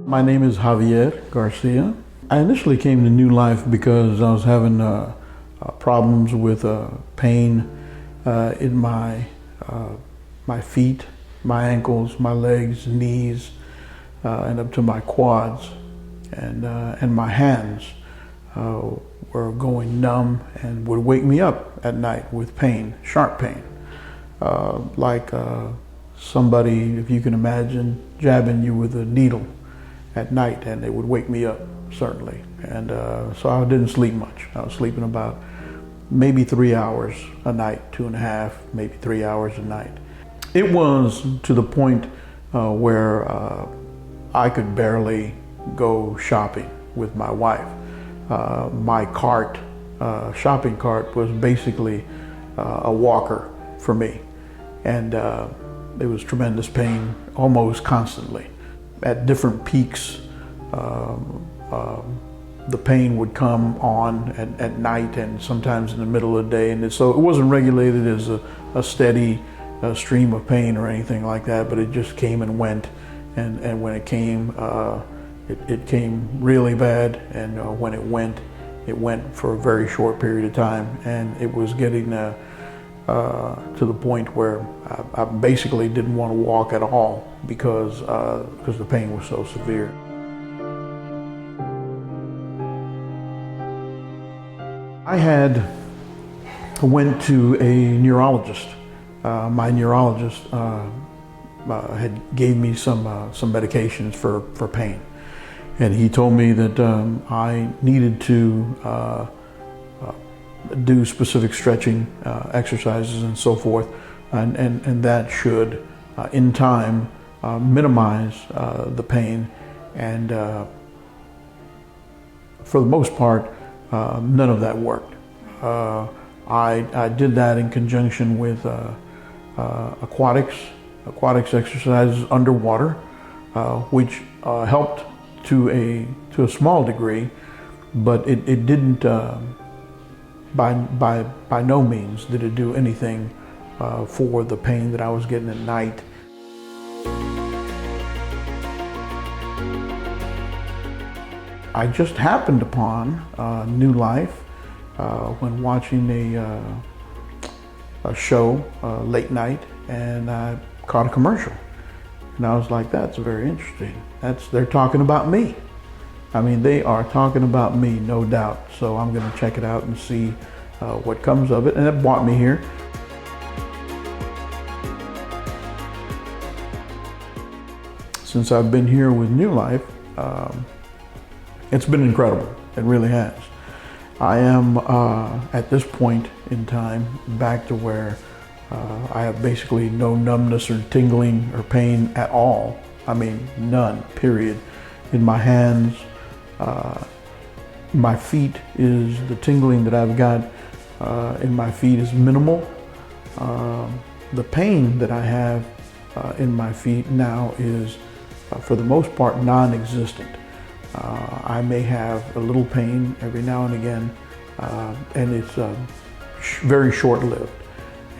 My name is Javier Garcia. I initially came to New Life because I was having problems with pain in my feet, my ankles, my legs, knees, and up to my quads, and my hands were going numb and would wake me up at night with pain, sharp pain, like somebody, if you can imagine, jabbing you with a needle at night, and it would wake me up, certainly. And so I didn't sleep much. I was sleeping about maybe 3 hours a night, 2.5, maybe 3 hours a night. It was to the point where I could barely go shopping with my wife. My cart, shopping cart, was basically a walker for me. And it was tremendous pain almost constantly. At different peaks, the pain would come on at night and sometimes in the middle of the day. And so it wasn't regulated as a steady stream of pain or anything like that, but it just came and went. And when it came, it came really bad. And when it went for a very short period of time. And it was getting to the point where I basically didn't want to walk at all because the pain was so severe. I went to a neurologist. My neurologist had gave me some medications for pain, and he told me that I needed to do specific stretching exercises and so forth, and that should, in time, minimize the pain. And for the most part, none of that worked. I did that in conjunction with aquatics exercises underwater, which helped to a small degree, but it didn't. By no means did it do anything for the pain that I was getting at night. I just happened upon New Life when watching a show late night, and I caught a commercial, and I was like, "That's very interesting. They're talking about me." I mean, they are talking about me, no doubt. So I'm going to check it out and see what comes of it. And it brought me here. Since I've been here with New Life, it's been incredible. It really has. I am, at this point in time, back to where I have basically no numbness or tingling or pain at all. I mean, none, period. In my hands, my feet, is the tingling that I've got in my feet is minimal. The pain that I have in my feet now is, for the most part, non-existent. I may have a little pain every now and again, and it's very short-lived.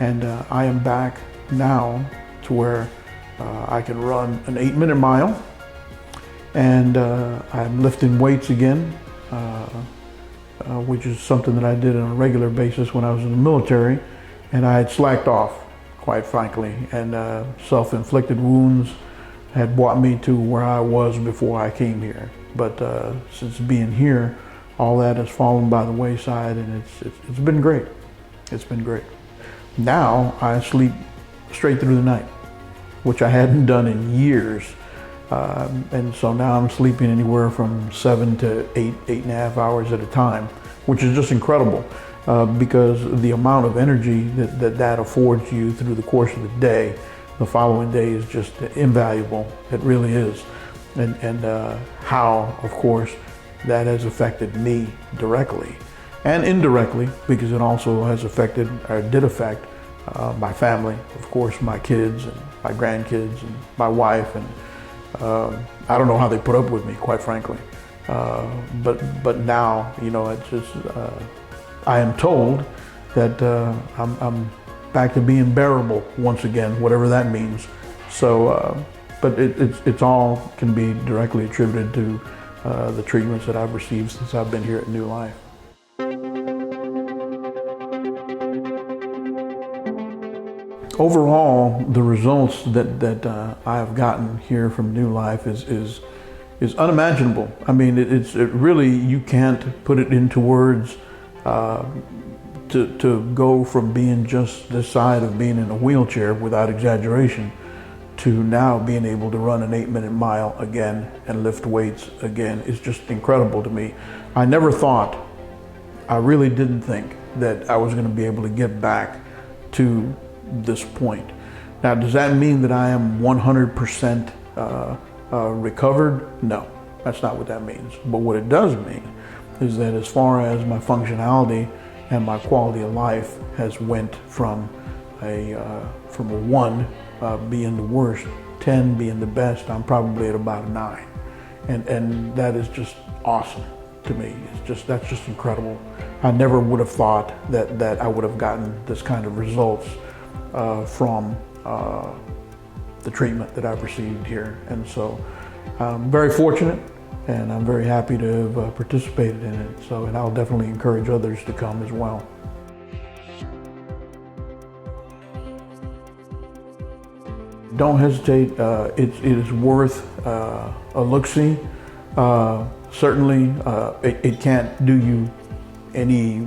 And I am back now to where I can run an 8-minute mile. And I'm lifting weights again, which is something that I did on a regular basis when I was in the military, and I had slacked off, quite frankly, and self-inflicted wounds had brought me to where I was before I came here. But since being here, all that has fallen by the wayside, and it's been great. It's been great. Now I sleep straight through the night, which I hadn't done in years. And so now I'm sleeping anywhere from 7 to 8.5 hours at a time, which is just incredible because the amount of energy that affords you through the course of the day, the following day, is just invaluable. It really is. And how, of course, that has affected me directly and indirectly, because it also has affected, or did affect, my family, of course, my kids and my grandkids and my wife, and I don't know how they put up with me, quite frankly. But now, you know, it's just, I am told that I'm back to being bearable once again, whatever that means. So But it's all can be directly attributed to the treatments that I've received since I've been here at New Life. Overall, the results that I have gotten here from New Life is unimaginable. I mean, it really, you can't put it into words. To go from being just this side of being in a wheelchair, without exaggeration, to now being able to run an 8-minute mile again and lift weights again is just incredible to me. I never thought, I really didn't think that I was going to be able to get back to this point. Now, does that mean that I am 100% recovered? No, that's not what that means. But what it does mean is that as far as my functionality and my quality of life has went from a 1 being the worst, 10 being the best, I'm probably at about a 9. And that is just awesome to me. That's just incredible. I never would have thought that I would have gotten this kind of results from the treatment that I've received here. And so I'm very fortunate, and I'm very happy to have participated in it. So, and I'll definitely encourage others to come as well. Don't hesitate. It is worth a look-see. Certainly, it can't do you any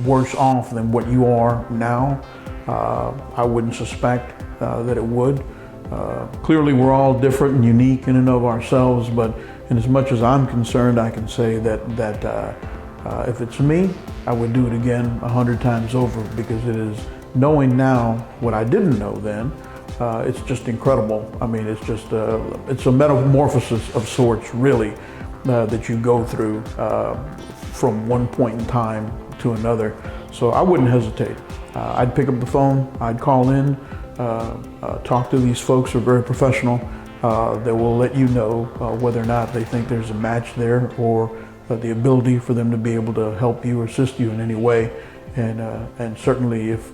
worse off than what you are now. I wouldn't suspect that it would. Clearly, we're all different and unique in and of ourselves, but in as much as I'm concerned, I can say that if it's me, I would do it again 100 times over, because it is knowing now what I didn't know then. It's just incredible. I mean, it's just it's a metamorphosis of sorts, really, that you go through from one point in time to another. So I wouldn't hesitate. I'd pick up the phone, I'd call in, talk to these folks who are very professional. They will let you know whether or not they think there's a match there, or the ability for them to be able to help you or assist you in any way. And certainly if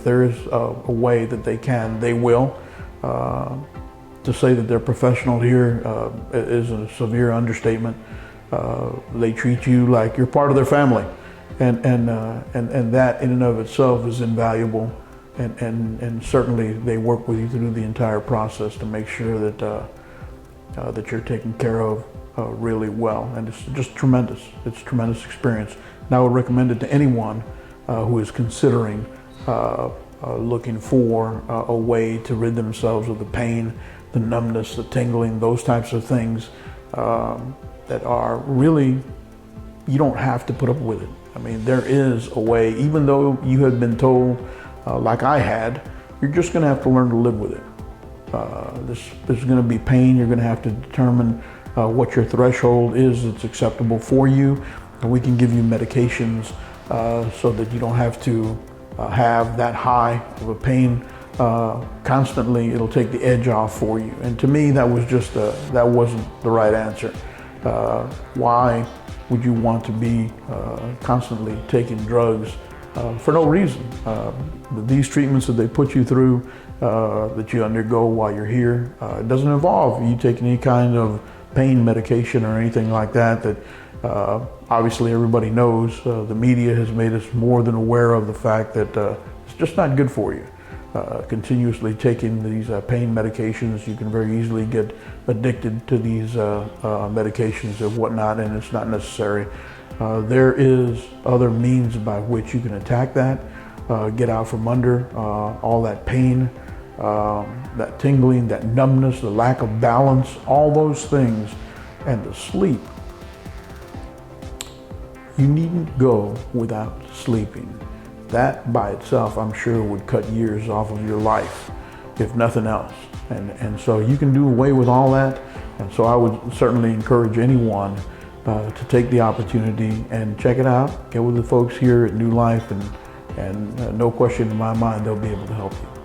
there is a way that they can, they will. To say that they're professional here is a severe understatement. They treat you like you're part of their family. And that in and of itself is invaluable, and certainly they work with you through the entire process to make sure that you're taken care of really well, and it's just tremendous. It's a tremendous experience, and I would recommend it to anyone who is considering looking for a way to rid themselves of the pain, the numbness, the tingling, those types of things that are really, you don't have to put up with it. I mean, there is a way, even though you have been told, like I had, you're just going to have to learn to live with it. There's going to be pain. You're going to have to determine what your threshold is that's acceptable for you. And we can give you medications so that you don't have to have that high of a pain constantly. It'll take the edge off for you. And to me, that was just that wasn't the right answer. Why would you want to be constantly taking drugs for no reason? These treatments that they put you through, that you undergo while you're here, it doesn't involve you taking any kind of pain medication or anything like that. That obviously everybody knows. The media has made us more than aware of the fact that it's just not good for you. Continuously taking these pain medications, you can very easily get addicted to these medications and whatnot, and it's not necessary. There is other means by which you can attack that, get out from under all that pain, that tingling, that numbness, the lack of balance, all those things, and the sleep. You needn't go without sleeping. That by itself, I'm sure, would cut years off of your life, if nothing else. And so you can do away with all that. And so I would certainly encourage anyone to take the opportunity and check it out. Get with the folks here at New Life, and no question in my mind, they'll be able to help you.